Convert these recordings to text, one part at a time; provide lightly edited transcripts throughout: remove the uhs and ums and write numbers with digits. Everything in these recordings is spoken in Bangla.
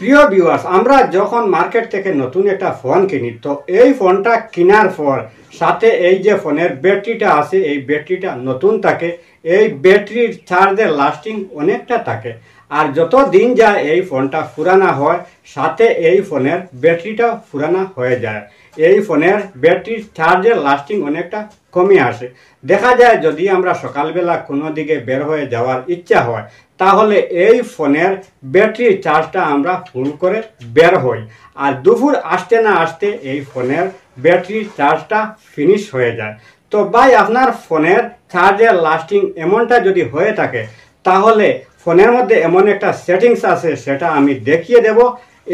প্রিয় ভিউয়ার্স, আমরা যখন মার্কেট থেকে নতুন একটা ফোন কিনি, তো এই ফোনটা কেনার পর সাথে এই যে ফোনের ব্যাটারিটা আছে, এই ব্যাটারিটা নতুন থাকে। এই ব্যাটারির চার্জের লাস্টিং অনেকটা থাকে, আর যত দিন যায় এই ফোনটা পুরানা হয়, সাথে এই ফোনের ব্যাটারিটা পুরানা হয়ে যায়। এই ফোনের ব্যাটারির চার্জের লাস্টিং অনেকটা কমে আসে। দেখা যায় যদি আমরা সকালবেলা কোনো দিকে বের হয়ে যাওয়ার ইচ্ছা হয়, তাহলে এই ফোনের ব্যাটারির চার্জটা আমরা ফুল করে বের হই, আর দুপুর আসতে না আসতে এই ফোনের ব্যাটারির চার্জটা ফিনিশ হয়ে যায়। তো ভাই, আপনার ফোনের চার্জের লাস্টিং এমনটা যদি হয়ে থাকে, তাহলে ফোনের মধ্যে এমন একটা সেটিংস আছে, সেটা আমি দেখিয়ে দেব।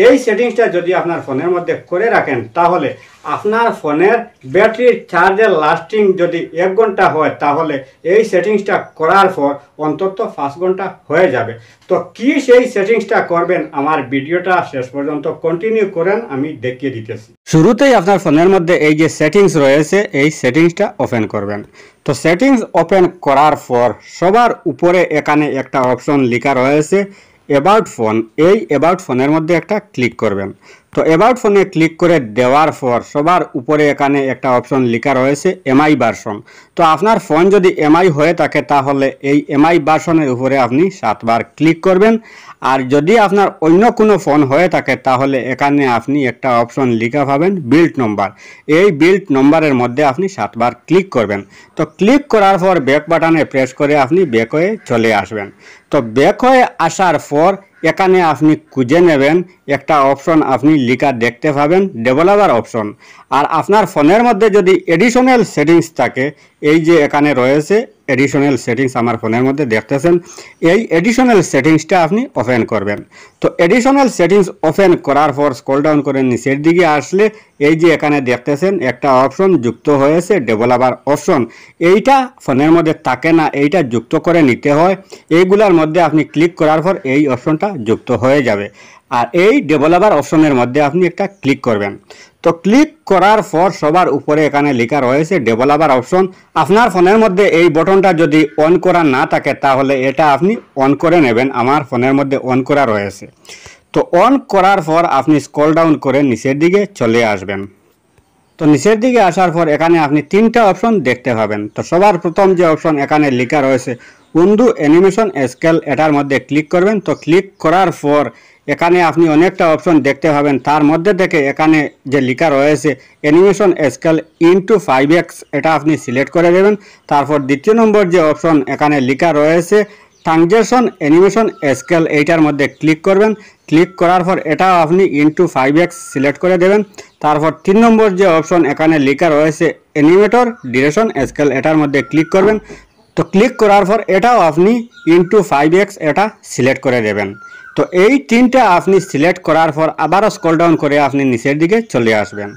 এই সেটিংসটা যদি আপনার ফোনের মধ্যে করে রাখেন, তাহলে আপনার ফোনের ব্যাটারির চার্জের লাস্টিং যদি 1 ঘন্টা হয়, তাহলে এই সেটিংসটা করার পর অন্তত 5 ঘন্টা হয়ে যাবে। তো কি সেই সেটিংসটা করবেন, আমার ভিডিওটা শেষ পর্যন্ত কন্টিনিউ করেন, আমি দেখিয়ে দিতেছি। শুরুতেই আপনার ফোনের মধ্যে এই যে সেটিংস রয়েছে, এই সেটিংসটা ওপেন করবেন। তো সেটিংস ওপেন করার পর সবার উপরে এখানে একটা অপশন লেখা রয়েছে অ্যাবাউট ফোন। এই অ্যাবাউট ফোনের মধ্যে একটা ক্লিক করবেন। তো অ্যাবাউট ফোনে ক্লিক করে দেওয়ার পর সবার উপরে এখানে একটা অপশন লেখা রয়েছে এমআই ভার্সন। তো আপনার ফোন যদি এমআই হয়ে থাকে, তাহলে এই এমআই ভার্সনের উপরে আপনি 7 বার ক্লিক করবেন। আর যদি আপনার অন্য কোনো ফোন হয়ে থাকে, তাহলে এখানে আপনি একটা অপশন লেখা পাবেন বিল্ড নম্বর। এই বিল্ড নম্বরের মধ্যে আপনি 7 বার ক্লিক করবেন। তো ক্লিক করার পর ব্যাক বাটনে প্রেস করে আপনি ব্যাক হয়ে চলে আসবেন। তো ব্যাক হয়ে আসার পর এখানে আপনি খুঁজে নেবেন একটা অপশন, আপনি লেখা দেখতে পাবেন ডেভেলপার অপশন। আর আপনার ফোনের মধ্যে যদি এডিশনাল সেটিংস থাকে, এই যে এখানে রয়েছে এডিশনাল সেটিংস, আমার ফোনের মধ্যে দেখতেছেন, এই এডিশনাল সেটিংসটা আপনি ওপেন করবেন। তো এডিশনাল সেটিংস ওপেন করার পর স্ক্রল ডাউন করে নিচের দিকে আসলে এই যে এখানে দেখতেছেন একটা অপশন যুক্ত হয়েছে ডেভেলপার অপশন। এইটা ফোনের মধ্যে থাকে না, এইটা যুক্ত করে নিতে হয়। এইগুলার মধ্যে আপনি ক্লিক করার পর এই অপশনটা যুক্ত হয়ে যাবে। আর এই ডেভেলপার অপশনের মধ্যে আপনি একটা ক্লিক করবেন। তো ক্লিক করার পর সবার উপরে এখানে লেখা রয়েছে ডেভেলপার অপশন। আপনার ফোনের মধ্যে এই বটনটা যদি অন করা না থাকে, তাহলে এটা আপনি অন করে নেবেন। আমার ফোনের মধ্যে অন করা রয়েছে। তো অন করার পর আপনি স্ক্রল ডাউন করে নিচের দিকে চলে আসবেন। তো নিচের দিকে আসার পর এখানে আপনি 3টা অপশন দেখতে পাবেন। তো সবার প্রথম যে অপশন এখানে লেখা রয়েছে উইন্ডো অ্যানিমেশন স্কেল, এটার মধ্যে ক্লিক করবেন। তো ক্লিক করার পর এখানে আপনি অনেকটা অপশন দেখতে পাবেন। তার মধ্যে থেকে এখানে যে লেখা রয়েছে অ্যানিমেশন স্কেল ইনটু 5x, এটা আপনি সিলেক্ট করে দেবেন। তারপর দ্বিতীয় নম্বর যে অপশন এখানে লেখা রয়েছে ট্রানজিশন অ্যানিমেশন স্কেল, এইটার মধ্যে ক্লিক করবেন। ক্লিক করার পর এটাও আপনি ইনটু 5x সিলেক্ট করে দেবেন। তারপর 3 নম্বর যে অপশন এখানে লেখা রয়েছে অ্যানিমেটর ডিউরেশন স্কেল, এটার মধ্যে ক্লিক করবেন। তো ক্লিক করার পর এটাও আপনি ইনটু 5x এটা সিলেক্ট করে দেবেন। তো এই 3টা আপনি সিলেক্ট করার পর আবারও স্ক্রল ডাউন করে আপনি নিচের দিকে চলে আসবেন।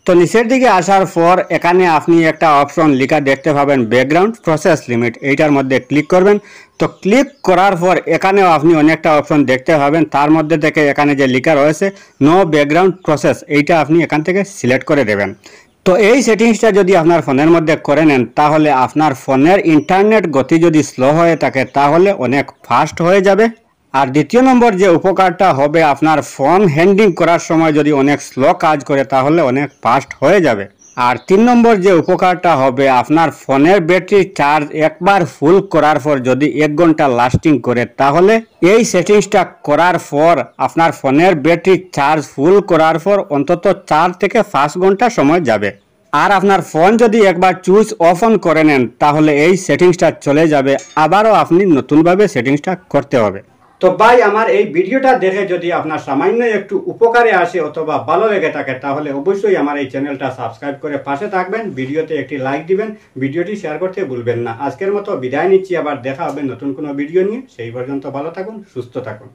তো নিচের দিকে আসার পর এখানে আপনি একটা অপশন লেখা দেখতে পাবেন ব্যাকগ্রাউন্ড প্রসেস লিমিট, এইটার মধ্যে ক্লিক করবেন। তো ক্লিক করার পর এখানেও আপনি অনেকটা অপশন দেখতে পাবেন। তার মধ্যে থেকে এখানে যে লেখা রয়েছে নো ব্যাকগ্রাউন্ড প্রসেস, এইটা আপনি এখান থেকে সিলেক্ট করে দেবেন। তো এই সেটিংসটা যদি আপনার ফোনের মধ্যে করে নেন, তাহলে আপনার ফোনের ইন্টারনেট গতি যদি স্লো হয়ে থাকে, তাহলে অনেক ফাস্ট হয়ে যাবে। আর দ্বিতীয় নম্বর যে উপকারটা হবে, আপনার ফোন হ্যান্ডলিং করার সময় যদি অনেক স্লো কাজ করে, তাহলে অনেক ফাস্ট হয়ে যাবে। আর 3 নম্বর যে উপকারটা হবে, আপনার ফোনের ব্যাটারি চার্জ একবার ফুল করার পর যদি 1 ঘন্টা লাস্টিং করে, তাহলে এই সেটিংসটা করার পর আপনার ফোনের ব্যাটারি চার্জ ফুল করার পর অন্তত 4 থেকে 5 ঘন্টা সময় যাবে। আর আপনার ফোন যদি একবার সুইচ অফ অন করে নেন, তাহলে এই সেটিংসটা চলে যাবে, আবারও আপনি নতুনভাবে সেটিংসটা করতে হবে। তো ভাই, আমার এই ভিডিওটা দেখে যদি আপনার সামান্য একটু উপকারে আসে অথবা ভালো লেগে থাকে, তাহলে অবশ্যই আমার এই চ্যানেলটা সাবস্ক্রাইব করে পাশে থাকবেন। ভিডিওতে একটি লাইক দিবেন, ভিডিওটি শেয়ার করতে ভুলবেন না। আজকের মতো বিদায় নিচ্ছি, আবার দেখা হবে নতুন কোনো ভিডিও নিয়ে। সেই পর্যন্ত ভালো থাকুন, সুস্থ থাকুন।